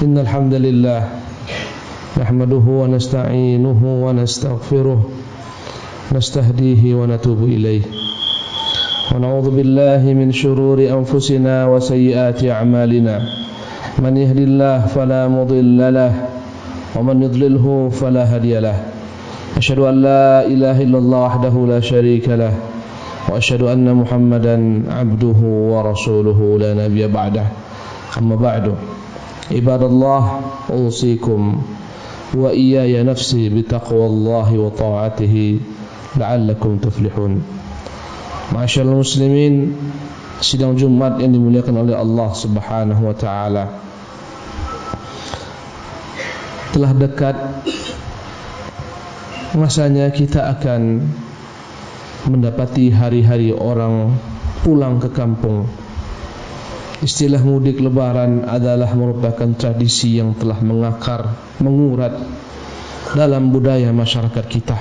Innal hamdalillah nahmaduhu wa nasta'inuhu wa nastaghfiruh nastahdihi wa natubu ilaih wa na'udzu billahi min shururi anfusina wa sayyiati a'malina man yahdihillahu fala mudilla lahu wa man yudlilhu fala hadiya lahu asyhadu an la ilaha illallah wahdahu la syarika lahu wa asyhadu anna Muhammadan abduhu wa rasuluhu la nabiyya ba'dah. Amma ba'du. Ibadallah, usikum wa iyaya nafsi bitaqwallahi wa ta'atihi la'allakum tuflihun. Ma'asyiral muslimin, sidang Jumat yang dimuliakan oleh Allah Subhanahu wa taala. Telah dekat masanya kita akan mendapati hari-hari orang pulang ke kampung. Istilah mudik lebaran adalah merupakan tradisi yang telah mengakar, mengurat dalam budaya masyarakat kita.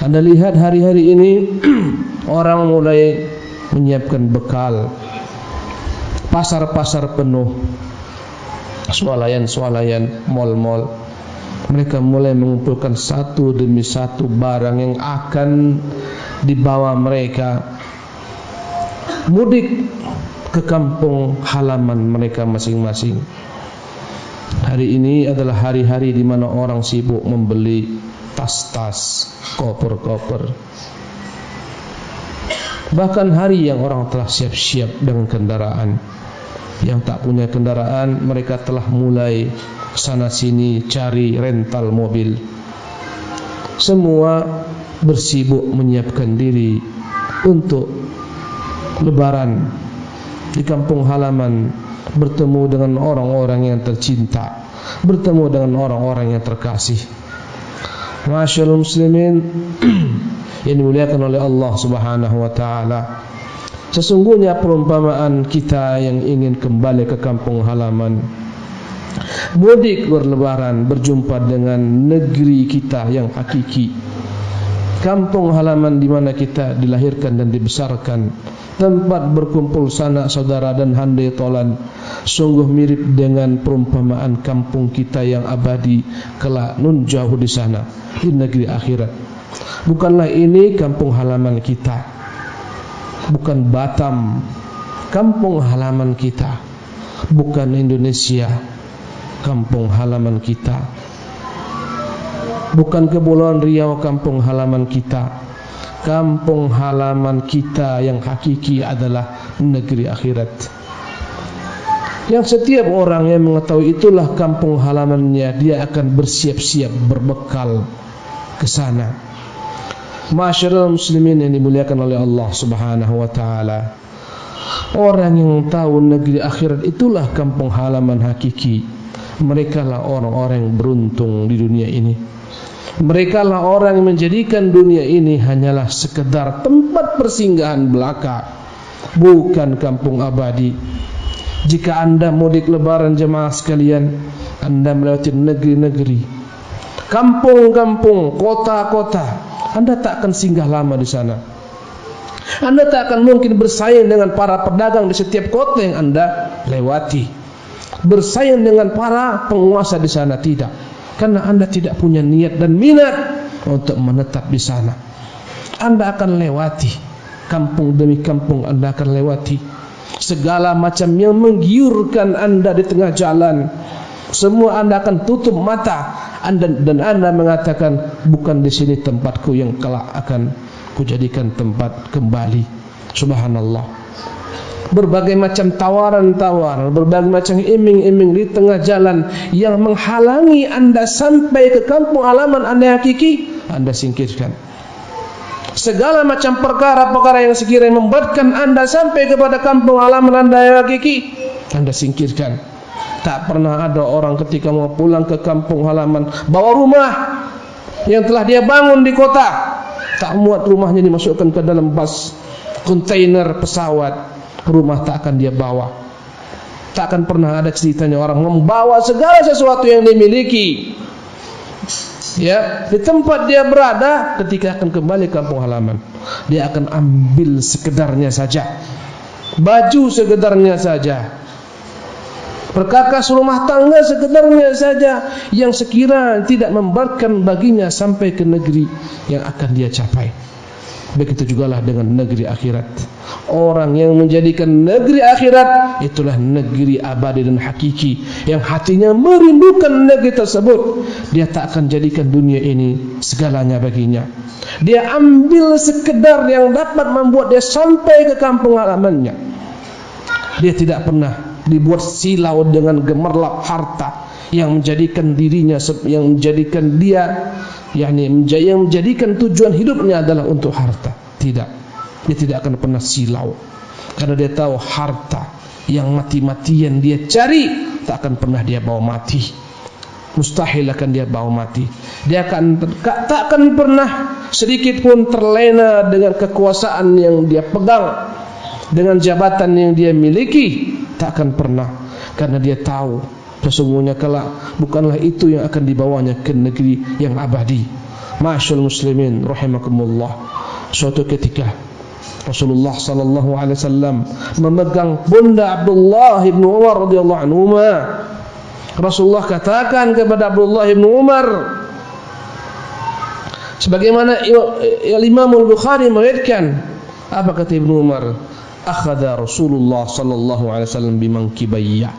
Anda lihat hari-hari ini orang mulai menyiapkan bekal. Pasar-pasar penuh, swalayan-swalayan, mal-mal. Mereka mulai mengumpulkan satu demi satu barang yang akan dibawa mereka mudik ke kampung halaman mereka masing-masing. Hari ini adalah hari-hari di mana orang sibuk membeli tas-tas, koper-koper. Bahkan hari yang orang telah siap-siap dengan kendaraan. Yang tak punya kendaraan, mereka telah mulai sana sini cari rental mobil. Semua bersibuk menyiapkan diri untuk lebaran di kampung halaman, bertemu dengan orang-orang yang tercinta, bertemu dengan orang-orang yang terkasih. Ma'asyiral muslimin yang dimuliakan oleh Allah Subhanahu wa taala, sesungguhnya perumpamaan kita yang ingin kembali ke kampung halaman, mudik berlebaran, berjumpa dengan negeri kita yang hakiki, kampung halaman di mana kita dilahirkan dan dibesarkan, tempat berkumpul sanak saudara dan handai tolan, sungguh mirip dengan perumpamaan kampung kita yang abadi kelak nun jauh di sana, di negeri akhirat. Bukanlah ini kampung halaman kita, bukan Batam, kampung halaman kita, bukan Indonesia, kampung halaman kita, bukan Kepulauan Riau, kampung halaman kita. Kampung halaman kita yang hakiki adalah negeri akhirat, yang setiap orang yang mengetahui itulah kampung halamannya, dia akan bersiap-siap berbekal ke sana. Ma'asyiral muslimin yang dimuliakan oleh Allah Subhanahu wa taala, orang yang tahu negeri akhirat itulah kampung halaman hakiki. Mereka lah orang-orang yang beruntung di dunia ini. Mereka lah orang yang menjadikan dunia ini hanyalah sekedar tempat persinggahan belaka, bukan kampung abadi. Jika Anda mudik lebaran jemaah sekalian, Anda melewati negeri-negeri, kampung-kampung, kota-kota, Anda tak akan singgah lama di sana. Anda tak akan mungkin bersaing dengan para pedagang di setiap kota yang Anda lewati, bersaing dengan para penguasa di sana, tidak. Karena Anda tidak punya niat dan minat untuk menetap di sana. Anda akan lewati kampung demi kampung, Anda akan lewati segala macam yang menggiurkan Anda di tengah jalan. Semua Anda akan tutup mata dan Anda mengatakan, bukan di sini tempatku yang kelak akan kujadikan tempat kembali. Subhanallah. Berbagai macam tawaran-tawaran, berbagai macam iming-iming di tengah jalan yang menghalangi Anda sampai ke kampung halaman Anda hakiki, Anda singkirkan. Segala macam perkara-perkara yang sekiranya membuatkan Anda sampai kepada kampung halaman Anda yang hakiki, Anda singkirkan. Tak pernah ada orang ketika mau pulang ke kampung halaman bawa rumah yang telah dia bangun di kota, tak muat rumahnya dimasukkan ke dalam bas kontainer pesawat. Rumah tak akan dia bawa. Tak akan pernah ada ceritanya orang membawa segala sesuatu yang dimiliki, ya, di tempat dia berada. Ketika akan kembali ke kampung halaman, dia akan ambil sekedarnya saja, baju sekedarnya saja, perkakas rumah tangga sekedarnya saja yang sekira tidak memberatkan baginya sampai ke negeri yang akan dia capai. Begitu jugalah dengan negeri akhirat. Orang yang menjadikan negeri akhirat itulah negeri abadi dan hakiki, yang hatinya merindukan negeri tersebut. Dia tak akan jadikan dunia ini segalanya baginya. Dia ambil sekedar yang dapat membuat dia sampai ke kampung halamannya. Dia tidak pernah dibuat silau dengan gemerlap harta yang menjadikan dirinya, yang menjadikan dia, yang menjadikan tujuan hidupnya adalah untuk harta. Tidak, dia tidak akan pernah silau, karena dia tahu harta yang mati-matian dia cari tak akan pernah dia bawa mati. Mustahil akan dia bawa mati. Dia tak akan pernah sedikit pun terlena dengan kekuasaan yang dia pegang, dengan jabatan yang dia miliki. Tak akan pernah, karena dia tahu sesungguhnya kelak bukanlah itu yang akan dibawanya ke negeri yang abadi. Ma'asyiral muslimin rahimakumullah, suatu ketika Rasulullah sallallahu alaihi wasallam memegang pundak Abdullah bin Umar radhiyallahu anhu. Rasulullah katakan kepada Abdullah bin Umar, sebagaimana Imam Al-Bukhari meriwayatkan, apa kata Ibnu Umar? Akhadha Rasulullah sallallahu alaihi wasallam bimankibayya.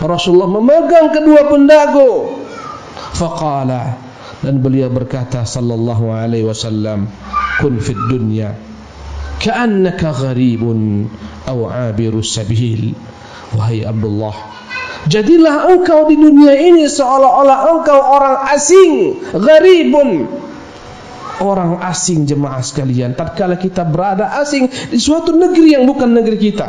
Rasulullah memegang kedua pundakku. Faqala, dan beliau berkata sallallahu alaihi wasallam, kun fid dunya ka'annaka gharibun aw 'abirus sabil. Wahai Abdullah, jadilah engkau di dunia ini seolah-olah engkau orang asing, gharibun, orang asing. Jemaah sekalian, tatkala kita berada asing di suatu negeri yang bukan negeri kita,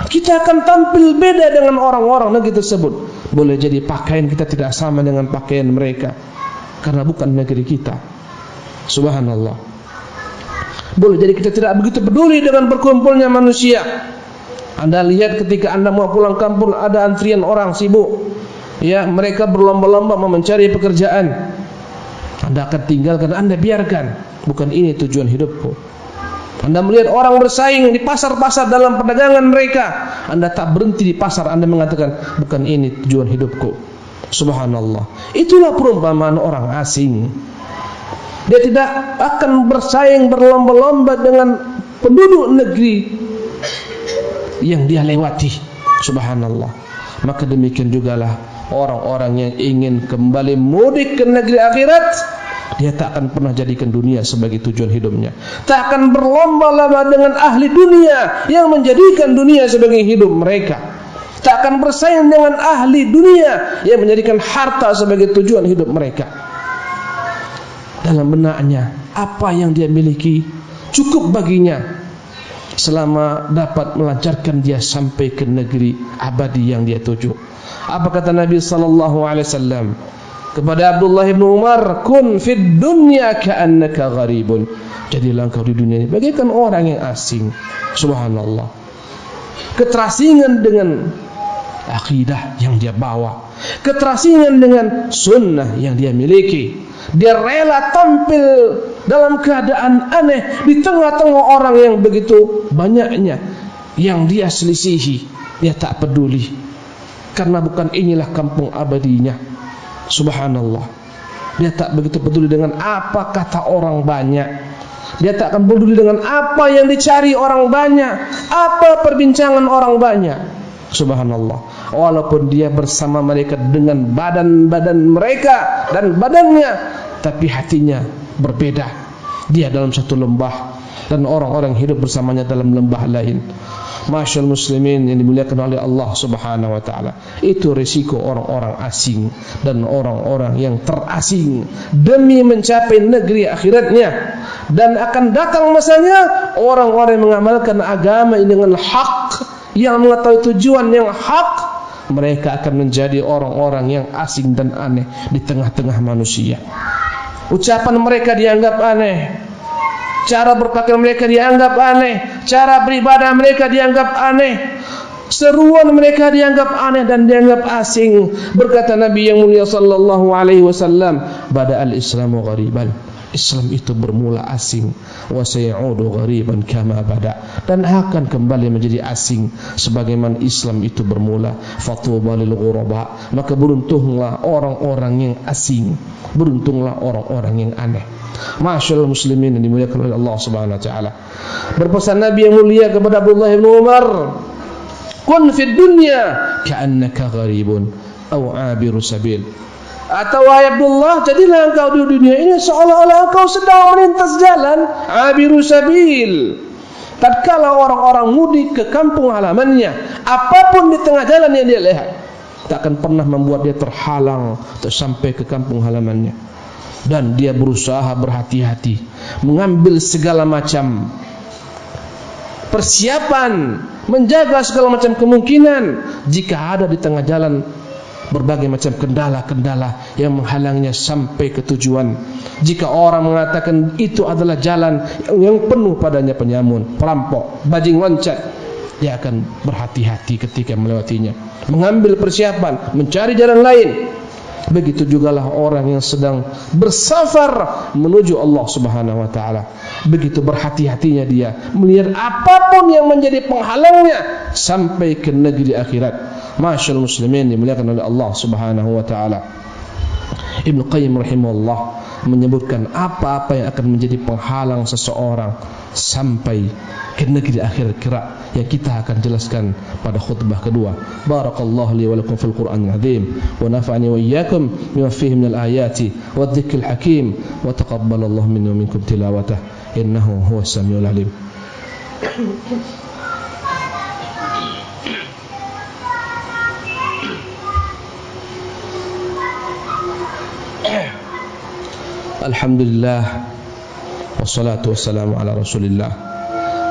kita akan tampil beda dengan orang-orang negeri tersebut. Boleh jadi pakaian kita tidak sama dengan pakaian mereka, karena bukan negeri kita. Subhanallah. Boleh jadi kita tidak begitu peduli dengan berkumpulnya manusia. Anda lihat ketika Anda mau pulang kampung, ada antrian orang sibuk, ya, mereka berlomba-lomba mencari pekerjaan. Anda akan tinggalkan, Anda biarkan. Bukan ini tujuan hidupku. Anda melihat orang bersaing di pasar-pasar dalam perdagangan mereka, Anda tak berhenti di pasar, Anda mengatakan bukan ini tujuan hidupku. Subhanallah. Itulah perumpamaan orang asing. Dia tidak akan bersaing berlomba-lomba dengan penduduk negeri yang dia lewati. Subhanallah. Maka demikian jugalah orang-orang yang ingin kembali mudik ke negeri akhirat, dia tak akan pernah jadikan dunia sebagai tujuan hidupnya. Tak akan berlomba-lomba dengan ahli dunia yang menjadikan dunia sebagai hidup mereka. Tak akan bersaing dengan ahli dunia yang menjadikan harta sebagai tujuan hidup mereka. Dalam benaknya, apa yang dia miliki cukup baginya selama dapat melancarkan dia sampai ke negeri abadi yang dia tuju. Apa kata Nabi sallallahu alaihi wasallam kepada Abdullah bin Umar, kun fid dunya ka'annaka gharibun. Jadilah engkau di dunia ini bagaikan orang yang asing. Subhanallah. Keterasingan dengan akidah yang dia bawa, keterasingan dengan sunnah yang dia miliki. Dia rela tampil dalam keadaan aneh di tengah-tengah orang yang begitu banyaknya yang dia selisihi. Dia tak peduli, karena bukan inilah kampung abadinya. Subhanallah. Dia tak begitu peduli dengan apa kata orang banyak. Dia tak akan peduli dengan apa yang dicari orang banyak, apa perbincangan orang banyak. Subhanallah. Walaupun dia bersama mereka dengan badan-badan mereka dan badannya, tapi hatinya berbeda. Dia dalam satu lembah dan orang-orang hidup bersamanya dalam lembah lain. Masyaallah muslimin yang dimuliakan oleh Allah Subhanahu wa taala. Itu risiko orang-orang asing dan orang-orang yang terasing demi mencapai negeri akhiratnya. Dan akan datang masanya orang-orang yang mengamalkan agama ini dengan hak, yang mengetahui tujuan yang hak, mereka akan menjadi orang-orang yang asing dan aneh di tengah-tengah manusia. Ucapan mereka dianggap aneh, cara berpakaian mereka dianggap aneh, cara beribadah mereka dianggap aneh, seruan mereka dianggap aneh dan dianggap asing. Berkata Nabi yang mulia sallallahu alaihi wasallam, bada al-islamu ghariban. Islam itu bermula asing, wa sayaudu ghariban kama bada, dan akan kembali menjadi asing sebagaimana Islam itu bermula. Fatuba lil ghuraba, maka beruntunglah orang-orang yang asing, beruntunglah orang-orang yang aneh. Ma'asyiral muslimin yang dimuliakan oleh Allah Subhanahu wa taala. Berpesan Nabi yang mulia kepada Abdullah bin Umar, kun fid dunya ka'annaka gharibun aw 'abiru sabil. Atau wahai Abdullah, jadilah engkau di dunia ini seolah-olah engkau sedang melintas jalan, abiru sabil. Tatkala orang-orang mudik ke kampung halamannya, apapun di tengah jalan yang dia lihat tak akan pernah membuat dia terhalang untuk sampai ke kampung halamannya. Dan dia berusaha berhati-hati, mengambil segala macam persiapan, menjaga segala macam kemungkinan jika ada di tengah jalan berbagai macam kendala-kendala yang menghalangnya sampai ke tujuan. Jika orang mengatakan itu adalah jalan yang penuh padanya penyamun, perampok, bajing loncat, dia akan berhati-hati ketika melewatinya, mengambil persiapan, mencari jalan lain. Begitu jugalah orang yang sedang bersafar menuju Allah Subhanahu wa taala. Begitu berhati-hatinya dia melihat apapun yang menjadi penghalangnya sampai ke negeri akhirat. Ma'asyiral muslimin dimuliakan oleh Allah Subhanahu wa taala. Ibnu Qayyim rahimahullah menyebutkan apa-apa yang akan menjadi penghalang seseorang sampai ke negeri akhirat kelak yang kita akan jelaskan pada khutbah kedua. Barakallahu li wa lakum fil Qur'anil azim wa nafa'ani wa iyyakum bima fihi minal ayati wadh-dhikril hakim wa taqabbalallahu minni wa minkum tilawatah innahu huwas samiul alim. Alhamdulillah wassalatu wassalamu ala Rasulillah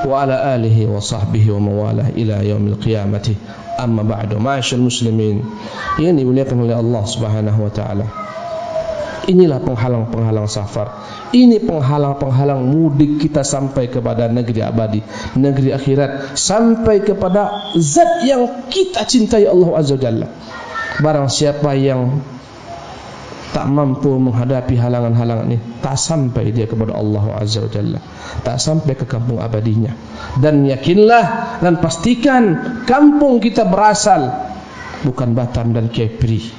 wa ala alihi wa sahbihi wa mawalah ila yaumil qiyamati. Amma ba'du. Ma'asyiral muslimin yang dimuliakan oleh Allah Subhanahu wa taala. Inilah penghalang-penghalang safar. Ini penghalang-penghalang mudik kita sampai kepada negeri abadi, negeri akhirat, sampai kepada zat yang kita cintai, Allah Azza wa Jalla. Barang siapa yang tak mampu menghadapi halangan-halangan ini, tak sampai dia kepada Allah Azza wa Jalla, tak sampai ke kampung abadinya. Dan yakinlah dan pastikan kampung kita berasal bukan Batam dan Kepri,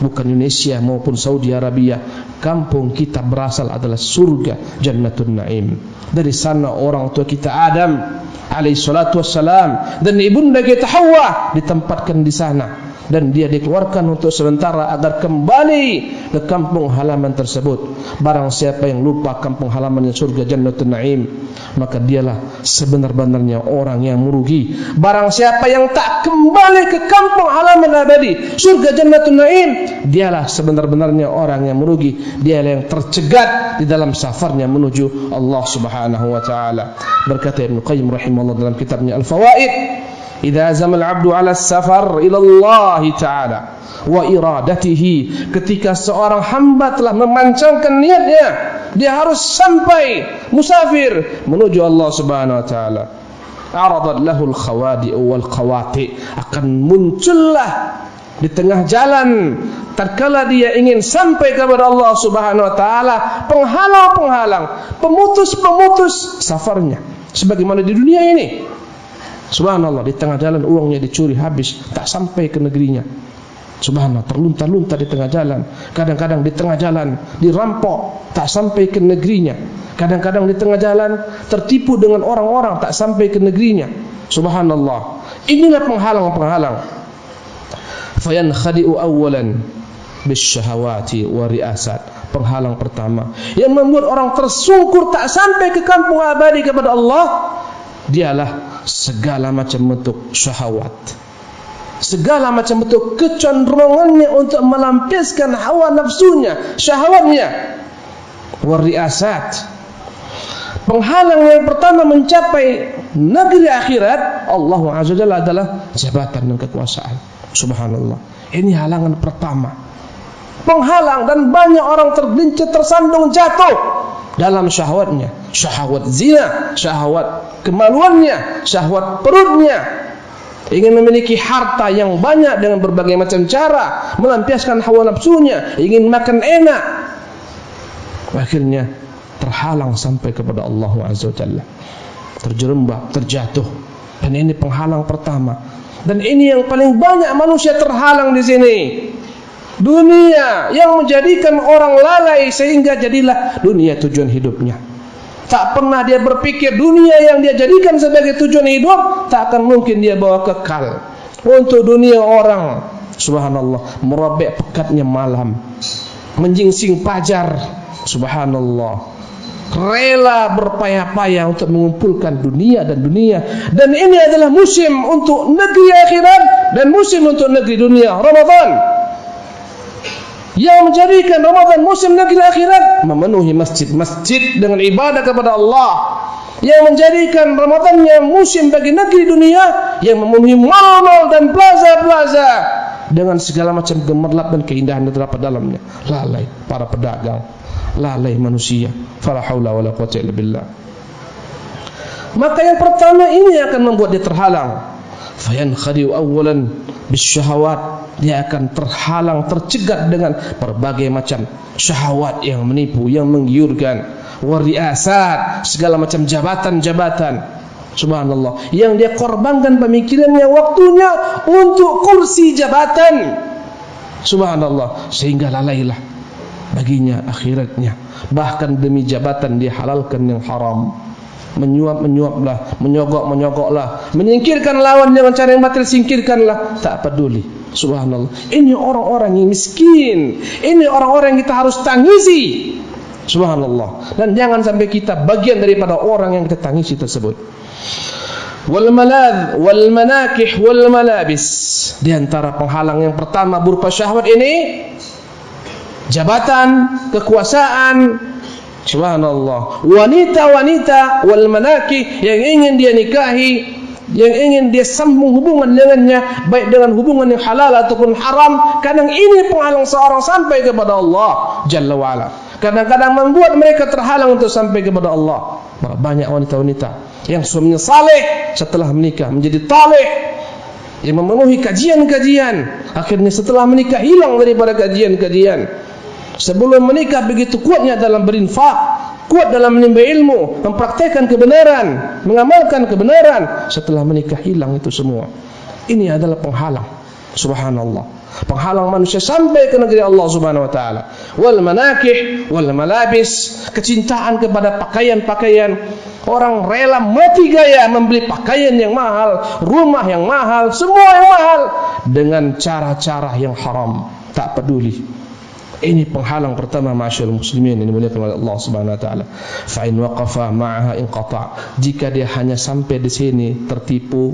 bukan Indonesia maupun Saudi Arabia. Kampung kita berasal adalah surga, Jannatun Naim. Dari sana orang tua kita Adam alaihi salatu wassalam dan ibunda kita Hawa ditempatkan di sana, dan dia dikeluarkan untuk sementara agar kembali ke kampung halaman tersebut. Barang siapa yang lupa kampung halamannya surga Jannatun Naim, maka dialah sebenar-benarnya orang yang merugi. Barang siapa yang tak kembali ke kampung halaman abadi surga Jannatun Naim, dialah sebenar-benarnya orang yang merugi. Dialah yang tercegat di dalam safarnya menuju Allah Subhanahu wa taala. Berkata Ibnu Qayyim rahimahullah dalam kitabnya Al-Fawaid, idza azama al-'abdu 'ala as-safar ila Allah ta'ala wa iradatihi, ketika seorang hamba telah memancangkan niatnya, dia harus sampai musafir menuju Allah Subhanahu wa taala, aradat lahu al-khawadi' wal qawati', akan muncullah di tengah jalan tatkala dia ingin sampai kepada Allah Subhanahu wa taala penghalang-penghalang, pemutus-pemutus safarnya, sebagaimana di dunia ini. Subhanallah, di tengah jalan uangnya dicuri habis, tak sampai ke negerinya. Subhanallah, terlunta-lunta di tengah jalan. Kadang-kadang di tengah jalan dirampok, tak sampai ke negerinya. Kadang-kadang di tengah jalan tertipu dengan orang-orang, tak sampai ke negerinya. Subhanallah, inilah penghalang-penghalang. Fayankhadi'u awwalan bisyahawati wa riasat. Penghalang pertama yang membuat orang tersungkur tak sampai ke kampung abadi kepada Allah, dialah segala macam bentuk syahwat, segala macam bentuk kecenderungannya untuk melampiaskan hawa nafsunya, syahwatnya. Wariasat, penghalang yang pertama mencapai negeri akhirat Allah Azza wa Jalla adalah jabatan dan kekuasaan. Subhanallah, ini halangan pertama, penghalang, dan banyak orang tergelincir, tersandung, jatuh dalam syahwatnya, syahwat zina, syahwat kemaluannya, syahwat perutnya, ingin memiliki harta yang banyak dengan berbagai macam cara, melampiaskan hawa nafsunya, ingin makan enak, akhirnya terhalang sampai kepada Allah Azza wa Jalla, terjerembab, terjatuh. Dan ini penghalang pertama. Dan ini yang paling banyak manusia terhalang di sini. Dunia yang menjadikan orang lalai sehingga jadilah dunia tujuan hidupnya. Tak pernah dia berpikir dunia yang dia jadikan sebagai tujuan hidup tak akan mungkin dia bawa kekal. Untuk dunia orang, subhanallah, merobek pekatnya malam, menjingsing fajar, subhanallah, rela berpayah-payah untuk mengumpulkan dunia dan dunia. Dan ini adalah musim untuk negeri akhirat dan musim untuk negeri dunia, Ramadan. Yang menjadikan Ramadan musim negeri akhirat, memenuhi masjid-masjid dengan ibadah kepada Allah. Yang menjadikan Ramadannya musim bagi negeri dunia, yang memenuhi mal-mal dan plaza-plaza dengan segala macam gemerlap dan keindahan yang terdapat dalamnya. Lalai para pedagang, lalai manusia. Fala haula wala quwwata illa billah. Maka yang pertama ini akan membuat dia terhalang. Fayankhadi'u awwalan bisyahawat, dia akan terhalang, tercegat dengan berbagai macam syahwat yang menipu, yang menggiurkan, wariasat, segala macam jabatan-jabatan, subhanallah, yang dia korbankan pemikirannya, waktunya untuk kursi jabatan, subhanallah, sehingga lalailah baginya akhiratnya. Bahkan demi jabatan dia halalkan yang haram, menyuap-menyuaplah, menyogok-menyogoklah, menyingkirkan lawan dengan cara yang batil, singkirkanlah, tak peduli. Subhanallah, ini orang-orang yang miskin, ini orang-orang yang kita harus tangisi, subhanallah. Dan jangan sampai kita bagian daripada orang yang kita tangisi tersebut. Wal maladh wal manakih wal malabis, di antara penghalang yang pertama berupa syahwat ini, jabatan, kekuasaan, subhanallah, wanita-wanita wal manakih, yang ingin dia nikahi, yang ingin dia sambung hubungan dengannya, baik dengan hubungan yang halal ataupun haram. Kadang ini penghalang seorang sampai kepada Allah Jalla wa'ala. Kadang-kadang membuat mereka terhalang untuk sampai kepada Allah. Banyak wanita-wanita yang suaminya saleh setelah menikah menjadi taleh, yang memenuhi kajian-kajian, akhirnya setelah menikah hilang daripada kajian-kajian. Sebelum menikah begitu kuatnya dalam berinfak, kuat dalam menimba ilmu, mempraktekkan kebenaran, mengamalkan kebenaran. Setelah menikah hilang itu semua. Ini adalah penghalang, subhanallah, penghalang manusia sampai ke negeri Allah subhanahu wa ta'ala. Wal manakih wal malabis, kecintaan kepada pakaian-pakaian. Orang rela mati gaya membeli pakaian yang mahal, rumah yang mahal, semua yang mahal, dengan cara-cara yang haram, tak peduli. Ini penghalang pertama, ma'asyiral muslimin, ini dimuliakan oleh Allah Subhanahu wa taala. Fa in waqafa ma'aha inqata', jika dia hanya sampai di sini tertipu,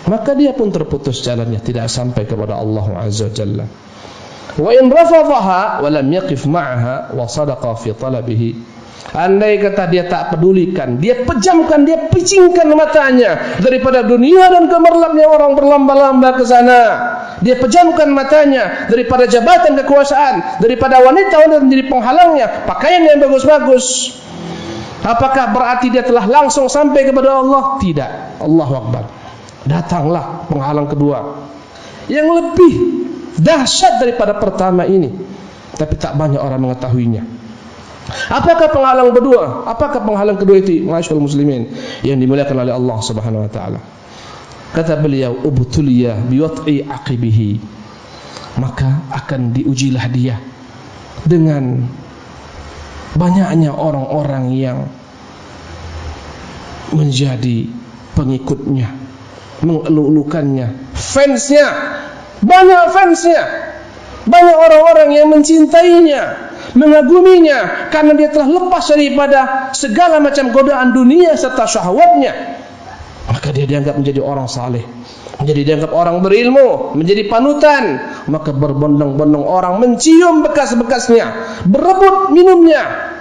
maka dia pun terputus jalannya, tidak sampai kepada Allah Azza wa Jalla. Wa in rafadhaha wa lam yaqif ma'aha wa sadaqa fi talabihi, andai kata dia tak pedulikan, dia pejamkan, dia picingkan matanya daripada dunia dan gemerlapnya orang berlomba-lomba ke sana, dia pejamkan matanya daripada jabatan kekuasaan, daripada wanita-wanita menjadi penghalangnya, pakaian yang bagus-bagus, apakah berarti dia telah langsung sampai kepada Allah? Tidak. Allahu Akbar. Datanglah penghalang kedua yang lebih dahsyat daripada pertama ini, tapi tak banyak orang mengetahuinya. Apakah penghalang kedua? Apakah penghalang kedua itu, ma'asyiral muslimin, yang dimuliakan oleh Allah Subhanahu wa taala? Kata beliau, ubtuliya biwat'i aqibihi, maka akan diujilah dia dengan banyaknya orang-orang yang menjadi pengikutnya, mengelulukannya, fansnya, banyak fansnya, banyak orang-orang yang mencintainya, mengaguminya, karena dia telah lepas daripada segala macam godaan dunia serta syahwatnya. Maka dia dianggap menjadi orang saleh, menjadi dianggap orang berilmu, menjadi panutan. Maka berbondong-bondong orang mencium bekas-bekasnya, berebut minumnya,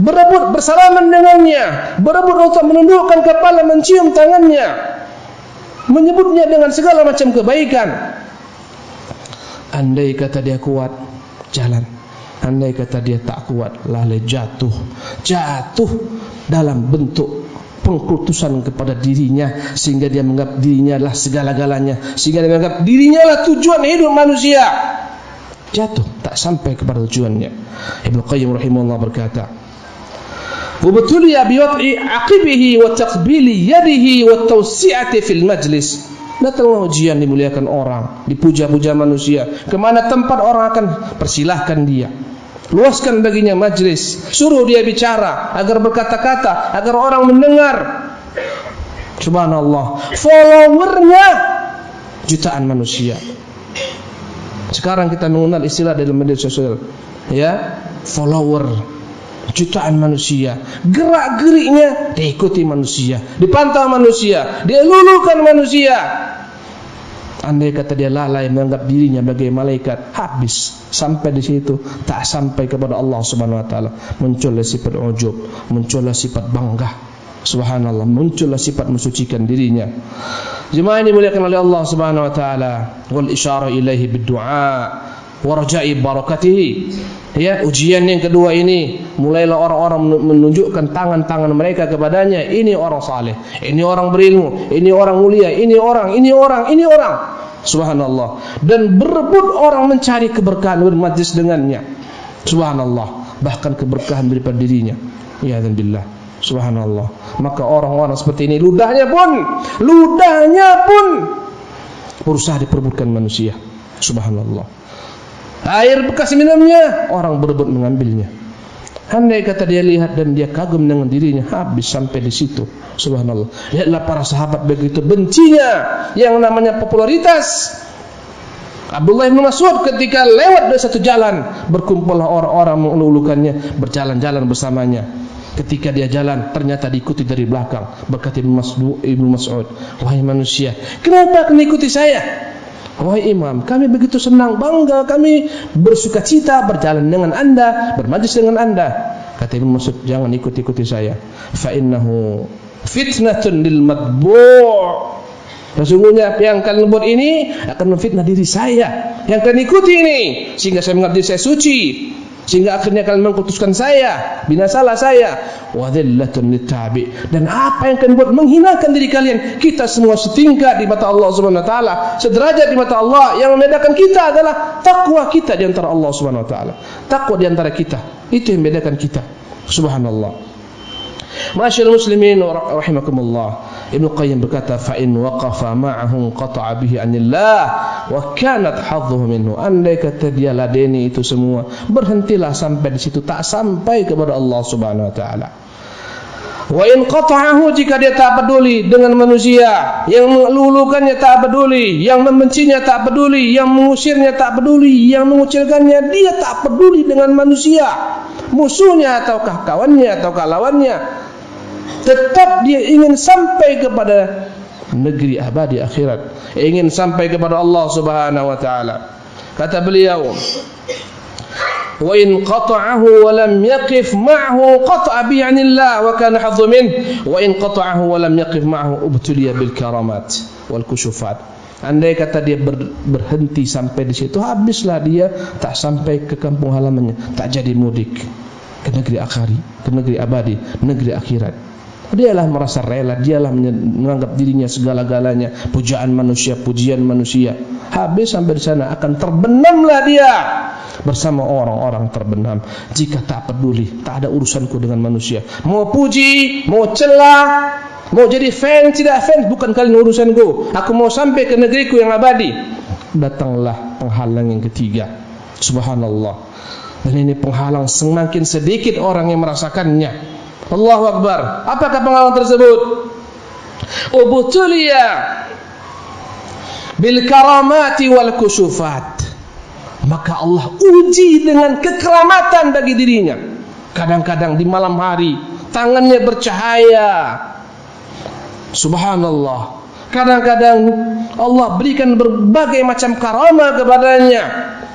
berebut bersalaman dengannya, berebut untuk menundukkan kepala, mencium tangannya, menyebutnya dengan segala macam kebaikan. Andai kata dia kuat, jalan. Andai kata dia tak kuat, lalai, jatuh dalam bentuk pengkultusan kepada dirinya, sehingga dia menganggap dirinya adalah segala-galanya, sehingga dia menganggap dirinya adalah tujuan hidup manusia. jatuh, tak sampai kepada tujuannya. Ibnu Qayyim rahimahullah berkata, "Wabtuliya biwad'i aqibihi wa taqbili yadihi wa tawsi'ati fil majlis." Datanglah ujian, dimuliakan orang, dipuja-puja manusia. Kemana tempat orang akan persilahkan dia, luaskan baginya majlis, suruh dia bicara agar berkata-kata, agar orang mendengar. Subhanallah, followernya jutaan manusia. Sekarang kita mengenal istilah dalam media sosial, ya, follower, jutaan manusia. Gerak-geriknya diikuti manusia, dipantau manusia, dilulukan manusia. Andai kata dia lalai menganggap dirinya sebagai malaikat, habis. Sampai di situ, tak sampai kepada Allah Subhanahu wa taala. Muncullah sifat ujub, muncullah sifat bangga. Subhanallah, muncullah sifat mensucikan dirinya. Jemaah ini dimuliakan oleh Allah Subhanahu wa taala. Wal isyara ilaihi bid-du'a wa raja'i barakatihi. Ya, ujian yang kedua ini, mulailah orang-orang menunjukkan tangan-tangan mereka kepadanya. Ini orang saleh, ini orang berilmu, ini orang mulia, ini orang. Subhanallah. Dan berebut orang mencari keberkahan bermajlis dengannya. Subhanallah. Bahkan keberkahan daripada dirinya. Ya billah. Subhanallah. Maka orang-orang seperti ini ludahnya pun berusaha diperebutkan manusia. Subhanallah. Air bekas minumnya, orang berebut mengambilnya. Andai kata dia lihat dan dia kagum dengan dirinya, habis sampai di situ. Subhanallah. Lihatlah para sahabat begitu bencinya yang namanya popularitas. Abdullah bin Mas'ud ketika lewat dari satu jalan, berkumpullah orang-orang mengelulukannya, berjalan-jalan bersamanya. Ketika dia jalan, ternyata diikuti dari belakang. Berkata Ibnu Mas'ud, "Wahai manusia, kenapa kalian ikuti saya? Wahai imam, kami begitu senang, bangga, kami bersuka cita berjalan dengan anda, bermajlis dengan anda." Kata Ibnu Mas'ud, "Jangan ikuti saya. Fa innahu fitnatun lil matbu'." Sesungguhnya yang kalian buat ini akan memfitnah diri saya. Yang kalian ikuti ini sehingga saya menganggap diri saya suci, sehingga akhirnya kalian mengkutuskan saya, binasalah saya. Wa dhillatun littabi. Dan apa yang kalian buat menghinakan diri kalian. Kita semua setingkat di mata Allah Subhanahu wa taala, sederajat di mata Allah. Yang membedakan kita adalah takwa kita di antara Allah Subhanahu wa taala. Takwa di antara kita, itu yang membedakan kita. Subhanallah. Masyaallah muslimin rahimakumullah. Ibnu Qayyim berkata, "Fa in waqafa ma'ahu qata'a bihi 'anillah wa kanat hadduhu minhu." Andai kata dia ladeni itu semua, berhentilah sampai di situ, tak sampai kepada Allah Subhanahu wa taala. Wa in qata'ahu, jika dia tak peduli dengan manusia, yang melulukannya tak peduli, yang membencinya tak peduli, yang mengusirnya tak peduli, yang mengucilkannya, dia tak peduli dengan manusia, musuhnya ataukah kawannya ataukah lawannya, tetap dia ingin sampai kepada negeri abadi akhirat, ingin sampai kepada Allah Subhanahu wa taala. Kata beliau, "Wa in qata'ahu wa lam yaqif ma'ahu qata'a bi 'anillah wa kana hadhu min, wa in qata'ahu wa lam yaqif ma'ahu ubtuliya bil karamat wal kushufat." Andai kata dia berhenti sampai di situ, habislah dia, tak sampai ke kampung halamannya, tak jadi mudik ke negeri akhari, ke negeri abadi, negeri akhirat. Dialah merasa rela, dialah menganggap dirinya segala-galanya, pujian manusia. Habis sampai di sana akan terbenamlah dia bersama orang-orang terbenam. Jika tak peduli, tak ada urusanku dengan manusia. Mau puji, mau celah, mau jadi fans, tidak fans, bukan kalian urusanku. Aku mau sampai ke negeriku yang abadi. Datanglah penghalang yang ketiga. Subhanallah. Dan ini penghalang semakin sedikit orang yang merasakannya. Allahu Akbar. Apakah penghalang tersebut? Ubtuliya bil karamati wal kushufat. Maka Allah uji dengan kekeramatan bagi dirinya. Kadang-kadang di malam hari tangannya bercahaya. Subhanallah. Kadang-kadang Allah berikan berbagai macam karamah kepadanya.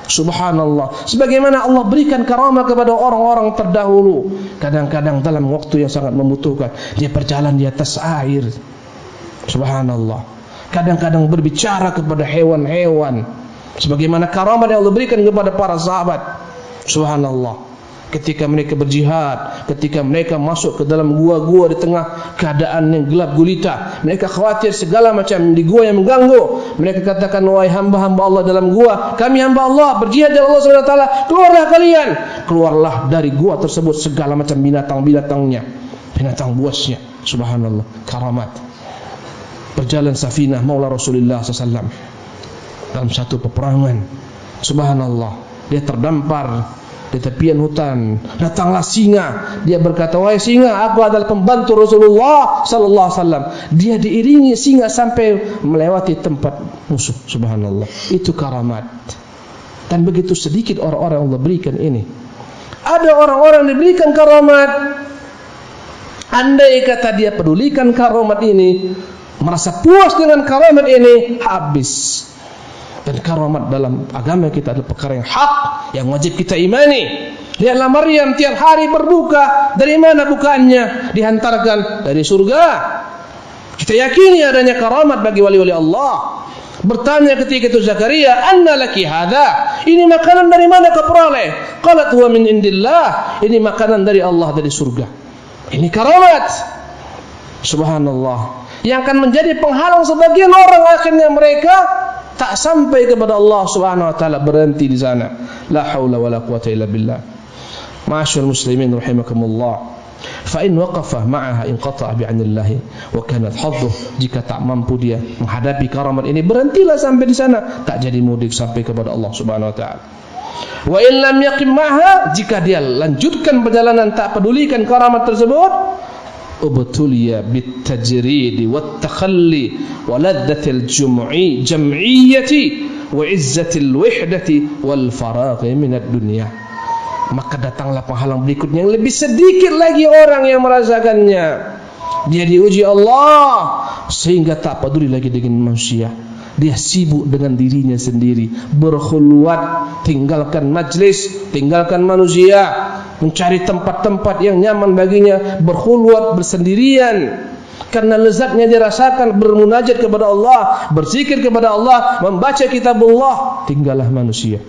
Subhanallah. Sebagaimana Allah berikan karamah kepada orang-orang terdahulu. Kadang-kadang dalam waktu yang sangat membutuhkan, dia berjalan di atas air. Subhanallah. Kadang-kadang berbicara kepada hewan-hewan. Sebagaimana karamah yang Allah berikan kepada para sahabat. Subhanallah. ketika mereka berjihad, ketika mereka masuk ke dalam gua-gua di tengah keadaan yang gelap gulita, mereka khawatir segala macam di gua yang mengganggu. Mereka katakan, wahai hamba-hamba Allah dalam gua, kami hamba Allah berjihad dengan Allah SWT, keluarlah kalian. Keluarlah dari gua tersebut segala macam binatang-binatangnya, binatang buasnya. Subhanallah, karamat. Berjalan safinah Maula Rasulullah SAW dalam satu peperangan. Subhanallah, dia terdampar di tepian hutan. Datanglah singa. Dia berkata, wahai singa, aku adalah pembantu Rasulullah sallallahu alaihi wasallam. Dia diiringi singa sampai melewati tempat musuh. Subhanallah, itu karamat. Dan begitu sedikit orang-orang yang Allah berikan ini. Ada orang-orang diberikan karamat, andai kata dia pedulikan karamat ini, merasa puas dengan karamat ini, habis. Dan karamat dalam agama kita adalah perkara yang hak, yang wajib kita imani. Lihatlah Maryam tiap hari berbuka. Dari mana bukaannya? Dihantarkan dari surga. Kita yakini adanya karamat bagi wali-wali Allah. Bertanya ketika itu Zakaria, anna laki hadha? Ini makanan dari mana kau peroleh? Qalat huwa min indillah. Ini makanan dari Allah, dari surga. Ini karamat. Subhanallah. Yang akan menjadi penghalang sebagian orang, akhirnya mereka tak sampai kepada Allah Subhanahu wa taala, berhenti di sana. La haula wala quwata illa billah. Ma'asyiral muslimin rahimakumullah. Fa in waqafa ma'aha inqata'a bi'anillahi wa kanat hadduh. Jika tak mampu dia menghadapi karamat ini, berhentilah sampai di sana, tak jadi mudik sampai kepada Allah Subhanahu wa taala. Wa in lam yaqim ma'aha, jika dia lanjutkan perjalanan tak pedulikan karamat tersebut, ubtuliya bitajridi wattakhalli wa ladzatil jam'iyyati wa izzatil wihdati wal faraghi minad dunya. Maka datanglah penghalang berikutnya yang lebih sedikit lagi orang yang merasakannya. Dia diuji Allah sehingga tak peduli lagi dengan manusia. Dia sibuk dengan dirinya sendiri, berkhulwat, tinggalkan majlis, tinggalkan manusia, mencari tempat-tempat yang nyaman baginya, berkhulwat, bersendirian. Karena lezatnya dirasakan bermunajat kepada Allah, berzikir kepada Allah, membaca kitabullah. Tinggallah manusia,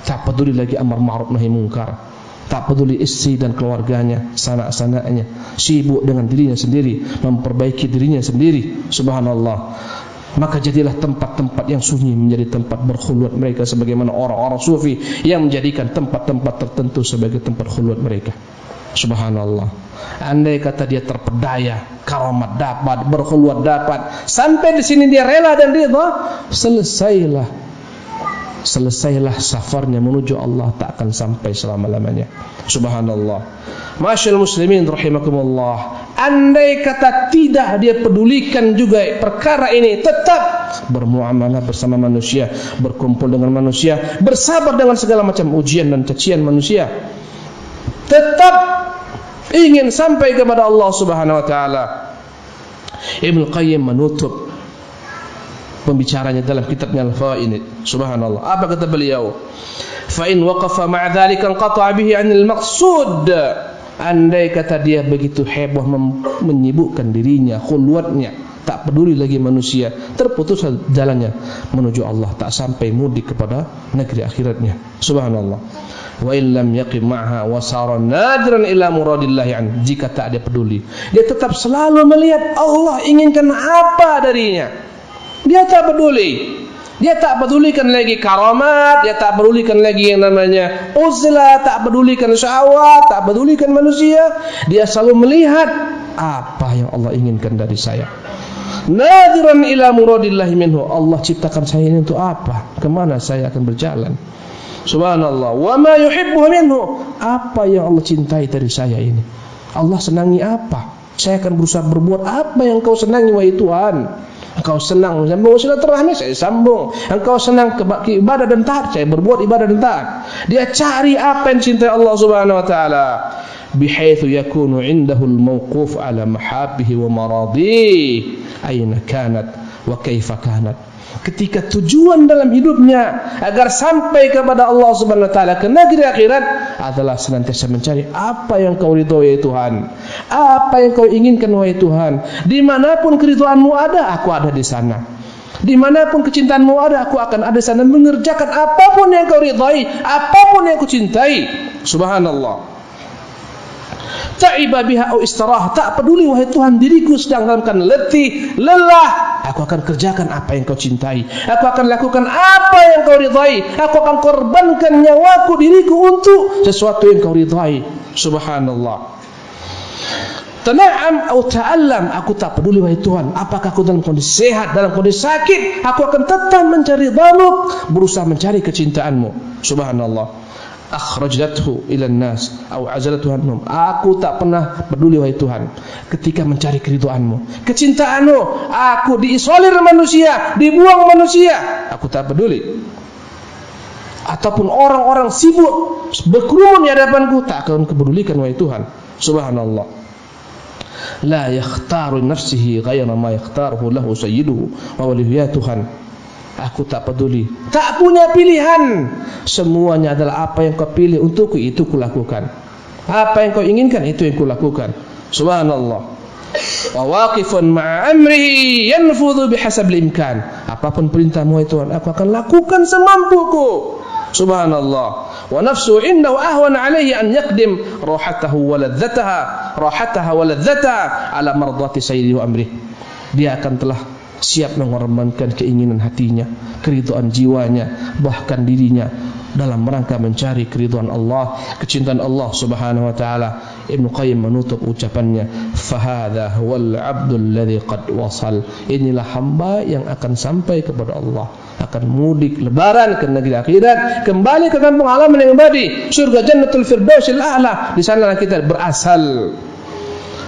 tak peduli lagi amar ma'ruf nahi munkar, tak peduli istri dan keluarganya, sanak-sanaknya, sibuk dengan dirinya sendiri, memperbaiki dirinya sendiri. Subhanallah. Maka jadilah tempat-tempat yang sunyi menjadi tempat berkhulwat mereka, sebagaimana orang-orang sufi yang menjadikan tempat-tempat tertentu sebagai tempat khulwat mereka. Subhanallah. Andai kata dia terpedaya, karamat dapat, berkhulwat dapat, sampai di sini dia rela dan ridha, selesailah safarnya menuju Allah, tak akan sampai selama-lamanya. Subhanallah. Masyaallah muslimin rahimakumullah. Andai kata tidak dia pedulikan juga perkara ini, tetap bermuamalah bersama manusia, berkumpul dengan manusia, bersabar dengan segala macam ujian dan cacian manusia, tetap ingin sampai kepada Allah Subhanahu wa taala. Ibnu Qayyim menutup pembicaranya dalam kitabnya Al-Fawaid. Subhanallah. Apa kata beliau? Fa in waqafa ma'a dzalika qata'a bihi 'anil maqsud. Andai kata dia begitu heboh menyibukkan dirinya, khulwatnya, tak peduli lagi manusia, terputus jalannya menuju Allah, tak sampai mudik kepada negeri akhiratnya. Subhanallah. Wa in lam yaqim ma'ha wa sara nadran ila muradillahi an. Jika tak dia peduli, dia tetap selalu melihat Allah inginkan apa darinya. Dia tak peduli. Dia tak pedulikan lagi karamat, dia tak pedulikan lagi yang namanya uzlah, tak pedulikan syahwat, tak pedulikan manusia. Dia selalu melihat apa yang Allah inginkan dari saya. Nadiran ila muradillahi minhu. Allah ciptakan saya ini untuk apa? Kemana saya akan berjalan? Subhanallah. Wa ma yuhibbuhu minhu. Apa yang Allah cintai dari saya ini? Allah senangi apa? Saya akan berusaha berbuat apa yang kau senangi, wahai Tuhan. Engkau senang sambung silaturahmi, saya sambung. Engkau senang ke ibadah dan taat, saya berbuat ibadah dan taat. Dia cari apa yang cintai Allah Subhanahu wa taala, bihaitsu yakunu indahu al-mawquf ala mahabbihi wa maradih aina kanat wa kaifa kanat. Ketika tujuan dalam hidupnya agar sampai kepada Allah Subhanahu wa taala, ke negeri akhirat, adalah senantiasa mencari apa yang kau ridhoi Tuhan, apa yang kau inginkan wahai Tuhan. Dimanapun keridhaanmu ada, aku ada di sana. Dimanapun kecintaanmu ada, aku akan ada di sana, mengerjakan apapun yang kau ridhoi, apapun yang kau cintai. Subhanallah. Ta'iba biha au istirah, tak peduli wahai Tuhan diriku sedang dalam keadaan letih, lelah, aku akan kerjakan apa yang kau cintai, aku akan lakukan apa yang kau ridai, aku akan korbankan nyawaku diriku untuk sesuatu yang kau ridai. Subhanallah. Tana'am atau ta'allam, aku tak peduli wahai Tuhan, apakah aku dalam kondisi sehat, dalam kondisi sakit, aku akan tetap mencari ridha-Mu, berusaha mencari kecintaan-Mu. Subhanallah. Akhrajathu ila nas atau azalathu anhum, aku tak pernah peduli wahai Tuhan ketika mencari keridhaan-Mu, kecintaan-Mu, aku diisolir manusia, dibuang manusia, aku tak peduli. Ataupun orang-orang sibuk berkerumun di hadapanku, tak akan kepedulikan wahai Tuhan. Subhanallah. La yakhtaru nafsihi ghayra ma yakhtaruhu lahu sayyiduhu wa waliyuhu. Ya Tuhan, aku tak peduli, tak punya pilihan, semuanya adalah apa yang kau pilih untukku, itu kulakukan. Apa yang kau inginkan, itu yang kulakukan. Subhanallah. Wa waqifun ma'a amrihi yanfudhu bihasab al-imkan, apapun perintahmu ya Tuhan, aku akan lakukan semampuku. Subhanallah. Wa nafsu innahu ahwan alaihi an yaqdim rahatahu wa ladzataha ala mardati sayyidi wa amrih. Dia akan telah siap mengorbankan keinginan hatinya, keridhaan jiwanya, bahkan dirinya dalam rangka mencari keridhaan Allah, kecintaan Allah Subhanahu wa taala. Ibnu Qayyim menutup ucapannya, fahadha huwal abdul ladzi qad wasal. Inilah hamba yang akan sampai kepada Allah, akan mudik lebaran ke negeri akhirat, kembali ke kampung halaman yang abadi, surga jannatul firdausil a'la. Di sana kita berasal.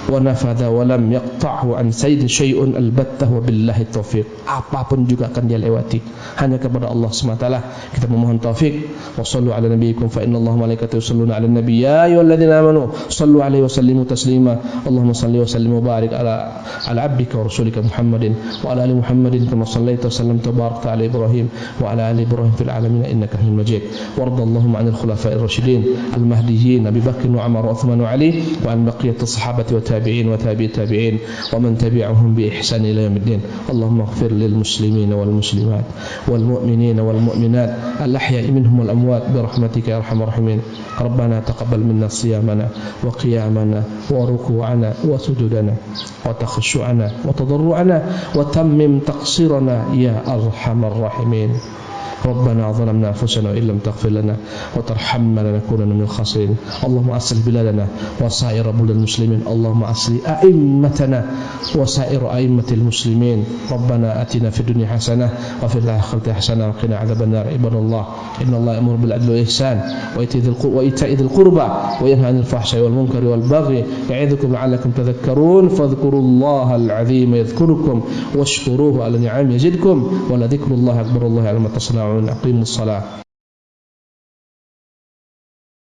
Wa nafadha wa lam yaqta'hu an sayyid syai'un albattah wa billahi taufiq. Apapun juga akan dia lewati, hanya kepada Allah SWT kita memohon taufik. Wa sallu ala nabiyyikum fa inna Allaha malaikatahu yusalluna ala nabiy ya ayyuhalladzina amanu sallu alaihi wa sallimu taslima. Allahumma salli wa sallim wa barik ala abdika wa rasulika Muhammadin wa ala ali Muhammadin kama sallaita wa sallamta wa barakta ala Ibrahim wa ala ali Ibrahim fil alamin innaka Hamidum Majid. Warda Allahumma 'anil khulafa'ir rasyidin al-mahdiyyin Abi Bakr wa Umar wa Uthman wa Ali wa an baqiyati sahabati wa tabi'in wa tabi'i tabi'in wa man tabi'ahum bi ihsan ila yaumiddin. Allahumma ighfir lil muslimin wal muslimat wal mu'minin wal mu'minat al ahya'i minhum wal amwat bi rahmatika ya arhamar rahimin. Rabbana taqabbal minna siyamana wa qiyamana wa ruku'ana wa sujudana wa takhashu'ana wa tadarru'ana wa tammim taqsirana ya arhamar rahimin. ربنا ظلمنا أنفسنا وإن لم تغفر لنا وترحمنا لنكونن من الخاسرين. اللهم أصلح بلادنا وسائر بلاد المسلمين. اللهم أصلح أئمتنا وسائر أئمة المسلمين. ربنا آتنا في الدنيا حسنة وفي الآخرة حسنة وقنا عذاب النار. عباد الله إن الله يأمر بالعدل والإحسان وإيتاء ذي القربى وينهى عن الفحشاء والمنكر والبغي يعظكم لعلكم تذكرون. فاذكروا الله العظيم يذكركم واشكروه على نعمه يزدكم ولذكر الله أكبر. الله يعلم ما تصنعون. أقيموا الصلاة.